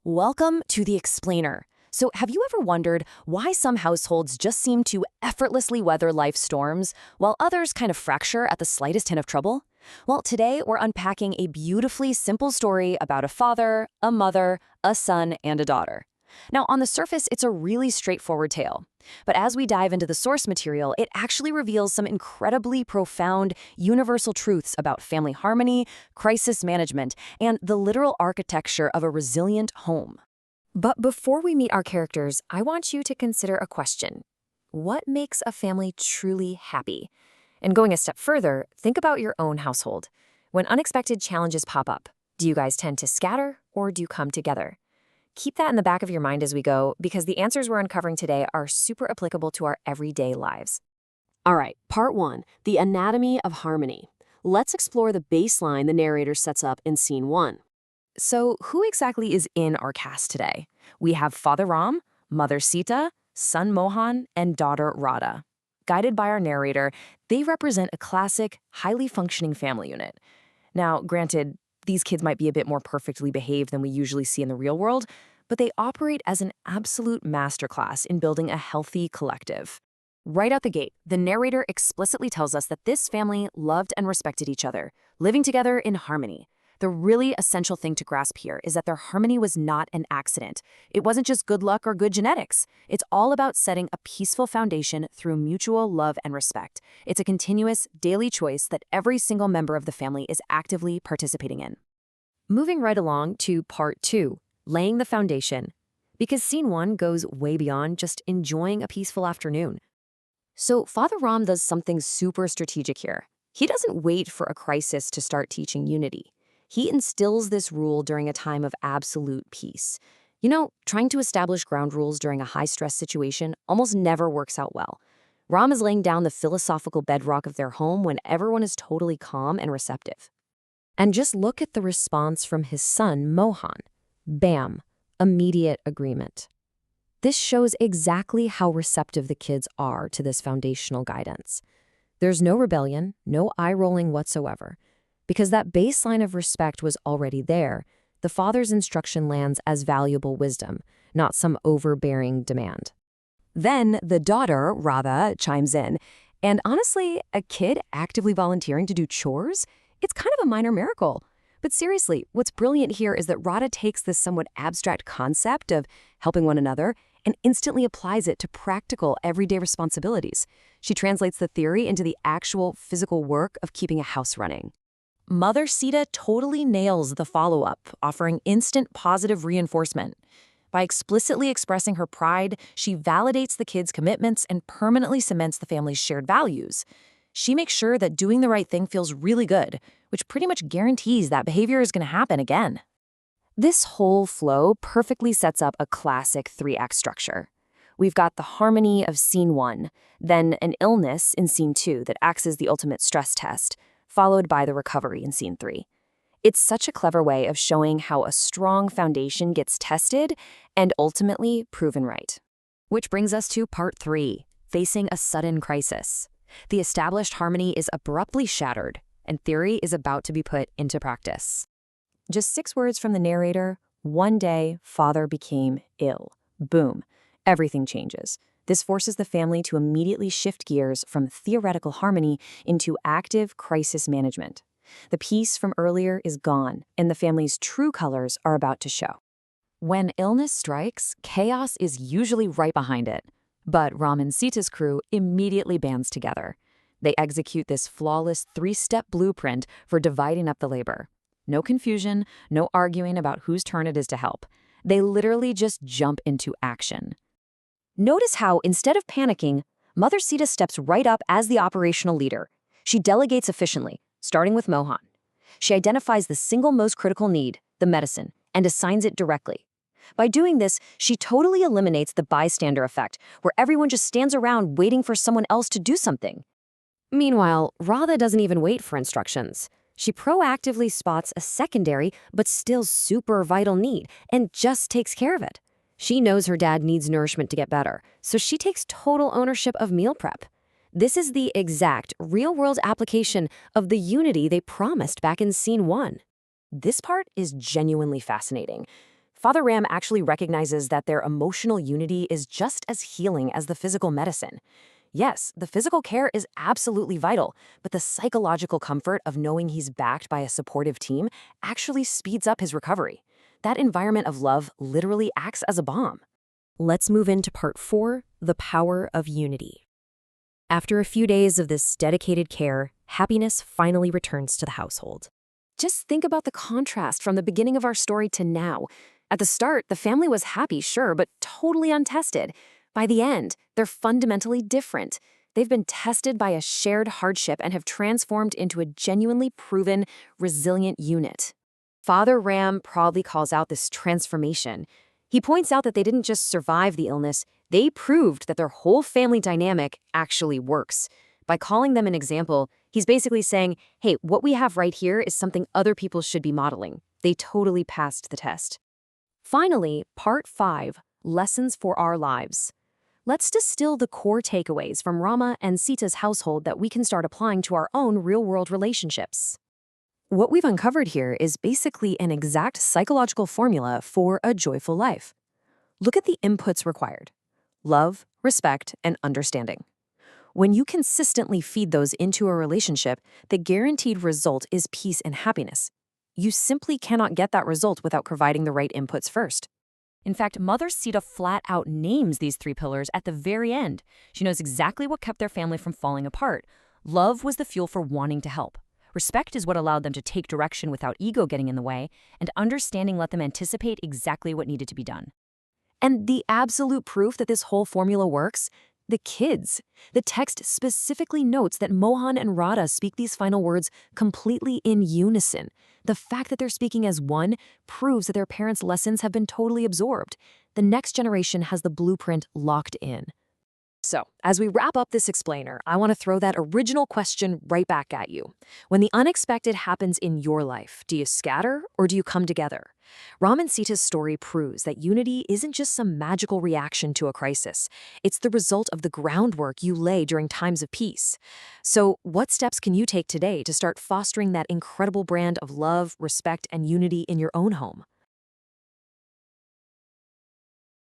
Welcome to The Explainer. So, have you ever wondered why some households just seem to effortlessly weather life's storms, while others kind of fracture at the slightest hint of trouble? Well, today we're unpacking a beautifully simple story about a father, a mother, a son, and a daughter. Now, on the surface, it's a really straightforward tale. But as we dive into the source material, it actually reveals some incredibly profound, universal truths about family harmony, crisis management, and the literal architecture of a resilient home. But before we meet our characters, I want you to consider a question. What makes a family truly happy? And going a step further, think about your own household. When unexpected challenges pop up, do you guys tend to scatter or do you come together? Keep that in the back of your mind as we go, because the answers we're uncovering today are super applicable to our everyday lives. All right, part one, the anatomy of harmony. Let's explore the baseline the narrator sets up in scene one. So, who exactly is in our cast today? We have Father Ram, Mother Sita, son Mohan, and daughter Radha. Guided by our narrator, they represent a classic, highly functioning family unit. Now, granted, these kids might be a bit more perfectly behaved than we usually see in the real world, but they operate as an absolute masterclass in building a healthy collective. Right out the gate, the narrator explicitly tells us that this family loved and respected each other, living together in harmony. The really essential thing to grasp here is that their harmony was not an accident. It wasn't just good luck or good genetics. It's all about setting a peaceful foundation through mutual love and respect. It's a continuous, daily choice that every single member of the family is actively participating in. Moving right along to part two, laying the foundation. Because scene one goes way beyond just enjoying a peaceful afternoon. So Father Ram does something super strategic here. He doesn't wait for a crisis to start teaching unity. He instills this rule during a time of absolute peace. You know, trying to establish ground rules during a high-stress situation almost never works out well. Ram is laying down the philosophical bedrock of their home when everyone is totally calm and receptive. And just look at the response from his son, Mohan. Bam, immediate agreement. This shows exactly how receptive the kids are to this foundational guidance. There's no rebellion, no eye-rolling whatsoever. Because that baseline of respect was already there, the father's instruction lands as valuable wisdom, not some overbearing demand. Then the daughter, Radha, chimes in, and honestly, a kid actively volunteering to do chores? It's kind of a minor miracle. But seriously, what's brilliant here is that Radha takes this somewhat abstract concept of helping one another and instantly applies it to practical, everyday responsibilities. She translates the theory into the actual physical work of keeping a house running. Mother Sita totally nails the follow-up, offering instant positive reinforcement. By explicitly expressing her pride, she validates the kids' commitments and permanently cements the family's shared values. She makes sure that doing the right thing feels really good, which pretty much guarantees that behavior is going to happen again. This whole flow perfectly sets up a classic three-act structure. We've got the harmony of scene one, then an illness in scene two that acts as the ultimate stress test, followed by the recovery in scene three. It's such a clever way of showing how a strong foundation gets tested and ultimately proven right. Which brings us to part three, facing a sudden crisis. The established harmony is abruptly shattered, and theory is about to be put into practice. Just 6 words from the narrator: one day, father became ill. Boom. Everything changes. This forces the family to immediately shift gears from theoretical harmony into active crisis management. The peace from earlier is gone, and the family's true colors are about to show. When illness strikes, chaos is usually right behind it. But Ram and Sita's crew immediately bands together. They execute this flawless 3-step blueprint for dividing up the labor. No confusion, no arguing about whose turn it is to help. They literally just jump into action. Notice how, instead of panicking, Mother Sita steps right up as the operational leader. She delegates efficiently, starting with Mohan. She identifies the single most critical need, the medicine, and assigns it directly. By doing this, she totally eliminates the bystander effect, where everyone just stands around waiting for someone else to do something. Meanwhile, Radha doesn't even wait for instructions. She proactively spots a secondary but still super vital need and just takes care of it. She knows her dad needs nourishment to get better, so she takes total ownership of meal prep. This is the exact real-world application of the unity they promised back in scene one. This part is genuinely fascinating. Father Ram actually recognizes that their emotional unity is just as healing as the physical medicine. Yes, the physical care is absolutely vital, but the psychological comfort of knowing he's backed by a supportive team actually speeds up his recovery. That environment of love literally acts as a balm. Let's move into part 4, the power of unity. After a few days of this dedicated care, happiness finally returns to the household. Just think about the contrast from the beginning of our story to now. At the start, the family was happy, sure, but totally untested. By the end, they're fundamentally different. They've been tested by a shared hardship and have transformed into a genuinely proven, resilient unit. Father Ram proudly calls out this transformation. He points out that they didn't just survive the illness, they proved that their whole family dynamic actually works. By calling them an example, he's basically saying, hey, what we have right here is something other people should be modeling. They totally passed the test. Finally, part 5, lessons for our lives. Let's distill the core takeaways from Rama and Sita's household that we can start applying to our own real-world relationships. What we've uncovered here is basically an exact psychological formula for a joyful life. Look at the inputs required: love, respect, and understanding. When you consistently feed those into a relationship, the guaranteed result is peace and happiness. You simply cannot get that result without providing the right inputs first. In fact, Mother Sita flat out names these 3 pillars at the very end. She knows exactly what kept their family from falling apart. Love was the fuel for wanting to help. Respect is what allowed them to take direction without ego getting in the way, and understanding let them anticipate exactly what needed to be done. And the absolute proof that this whole formula works? The kids. The text specifically notes that Mohan and Radha speak these final words completely in unison. The fact that they're speaking as one proves that their parents' lessons have been totally absorbed. The next generation has the blueprint locked in. So, as we wrap up this explainer, I want to throw that original question right back at you. When the unexpected happens in your life, do you scatter or do you come together? Ram and Sita's story proves that unity isn't just some magical reaction to a crisis. It's the result of the groundwork you lay during times of peace. So, what steps can you take today to start fostering that incredible brand of love, respect, and unity in your own home?